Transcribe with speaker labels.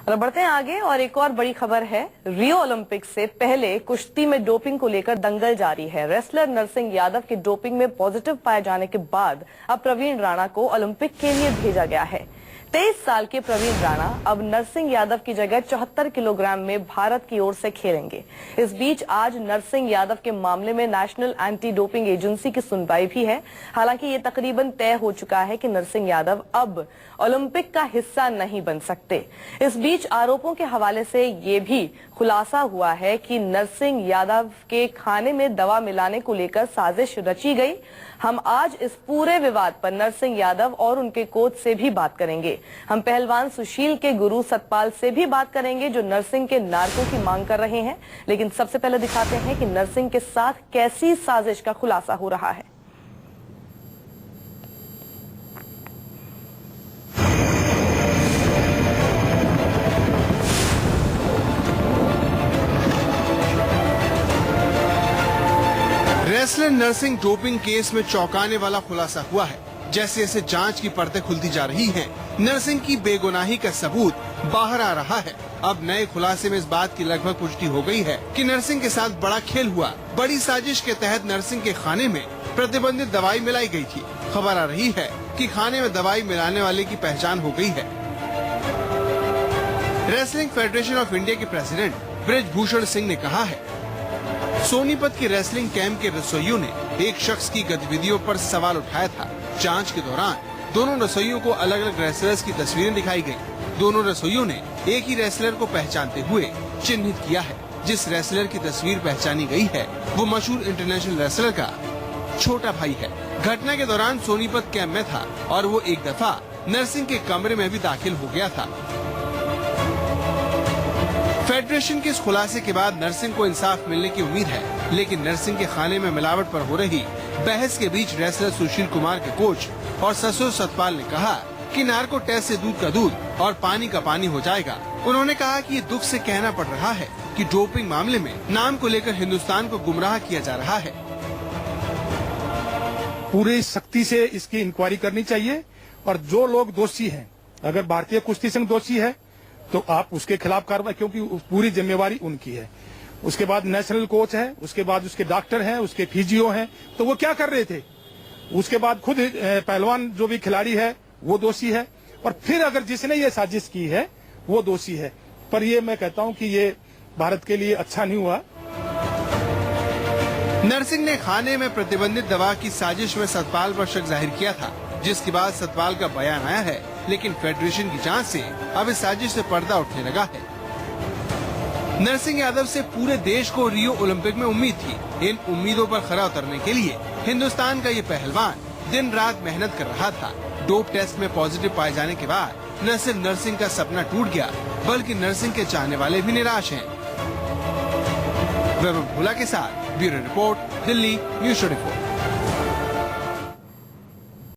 Speaker 1: और बढ़ते हैं आगे और एक और बड़ी खबर है। रियो ओलंपिक से पहले कुश्ती में डोपिंग को लेकर दंगल जारी है। रेसलर नरसिंह यादव के डोपिंग में पॉजिटिव पाए जाने के बाद अब प्रवीण राणा को ओलंपिक के लिए भेजा गया है। 23 साल के प्रवीण राणा अब नरसिंह यादव की जगह 74 किलोग्राम में भारत की ओर से खेलेंगे। इस बीच आज नरसिंह यादव के मामले में नेशनल एंटी डोपिंग एजेंसी की सुनवाई भी है। हालांकि ये तकरीबन तय हो चुका है कि नरसिंह यादव अब ओलंपिक का हिस्सा नहीं बन सकते। इस बीच आरोपों के हवाले से ये भी खुलासा हुआ है कि नरसिंह यादव के खाने में दवा मिलाने को लेकर साजिश रची गई। हम आज इस पूरे विवाद पर नरसिंह यादव और उनके कोच से भी बात करेंगे। हम पहलवान सुशील के गुरु सतपाल से भी बात करेंगे जो नरसिंह के नार्को की मांग कर रहे हैं। लेकिन सबसे पहले दिखाते हैं कि नरसिंह के साथ कैसी साजिश का खुलासा हो रहा है।
Speaker 2: रेसलर नरसिंह डोपिंग केस में चौंकाने वाला खुलासा हुआ है। जैसे जैसे जांच की परतें खुलती जा रही हैं, नरसिंह की बेगुनाही का सबूत बाहर आ रहा है। अब नए खुलासे में इस बात की लगभग पुष्टि हो गई है कि नरसिंह के साथ बड़ा खेल हुआ। बड़ी साजिश के तहत नरसिंह के खाने में प्रतिबंधित दवाई मिलाई गई थी। खबर आ रही है कि खाने में दवाई मिलाने वाले की पहचान हो गई है। रेसलिंग फेडरेशन ऑफ इंडिया के प्रेसिडेंट ब्रिजभूषण सिंह ने कहा है, सोनीपत के रेसलिंग कैंप के रसोइयों ने एक शख्स की गतिविधियों पर सवाल उठाया था। जांच के दौरान दोनों रसोइयों को अलग अलग रेसलर्स की तस्वीरें दिखाई गयी। दोनों रसोइयों ने एक ही रेसलर को पहचानते हुए चिन्हित किया है। जिस रेसलर की तस्वीर पहचानी गई है वो मशहूर इंटरनेशनल रेसलर का छोटा भाई है। घटना के दौरान सोनीपत कैंप में था और वो एक दफा नरसिंह के कमरे में भी दाखिल हो गया था। फेडरेशन के इस खुलासे के बाद नरसिंह को इंसाफ मिलने की उम्मीद है। लेकिन नरसिंह के खाने में मिलावट पर हो रही बहस के बीच रेसलर सुशील कुमार के कोच और ससुर सतपाल ने कहा कि नार्को टेस्ट से दूध का दूध और पानी का पानी हो जाएगा। उन्होंने कहा कि ये दुख से कहना पड़ रहा है कि डोपिंग मामले में नाम को लेकर हिंदुस्तान को गुमराह किया जा रहा है।
Speaker 3: पूरी सख्ती से इसकी इंक्वायरी करनी चाहिए और जो लोग दोषी हैं, अगर भारतीय कुश्ती संघ दोषी है तो आप उसके खिलाफ कार्रवाई, क्योंकि पूरी जिम्मेवारी उनकी है। उसके बाद नेशनल कोच है, उसके बाद उसके डॉक्टर हैं, उसके फिजियो हैं, तो वो क्या कर रहे थे। उसके बाद खुद पहलवान जो भी खिलाड़ी है वो दोषी है और फिर अगर जिसने ये साजिश की है वो दोषी है। पर ये मैं कहता हूं कि ये भारत के लिए अच्छा नहीं हुआ।
Speaker 2: नरसिंह ने खाने में प्रतिबंधित दवा की साजिश में सतपाल पर शक जाहिर किया था, जिसके बाद सतपाल का बयान आया है। लेकिन फेडरेशन की जांच से अब इस साजिश से पर्दा उठने लगा है। नरसिंह यादव से पूरे देश को रियो ओलंपिक में उम्मीद थी। इन उम्मीदों पर खरा उतरने के लिए हिंदुस्तान का ये पहलवान दिन रात मेहनत कर रहा था। डोप टेस्ट में पॉजिटिव पाए जाने के बाद न सिर्फ नरसिंह का सपना टूट गया, बल्कि नरसिंह के चाहने वाले भी निराश हैं। वैभव भोला के साथ ब्यूरो रिपोर्ट, दिल्ली, न्यूज़ 24।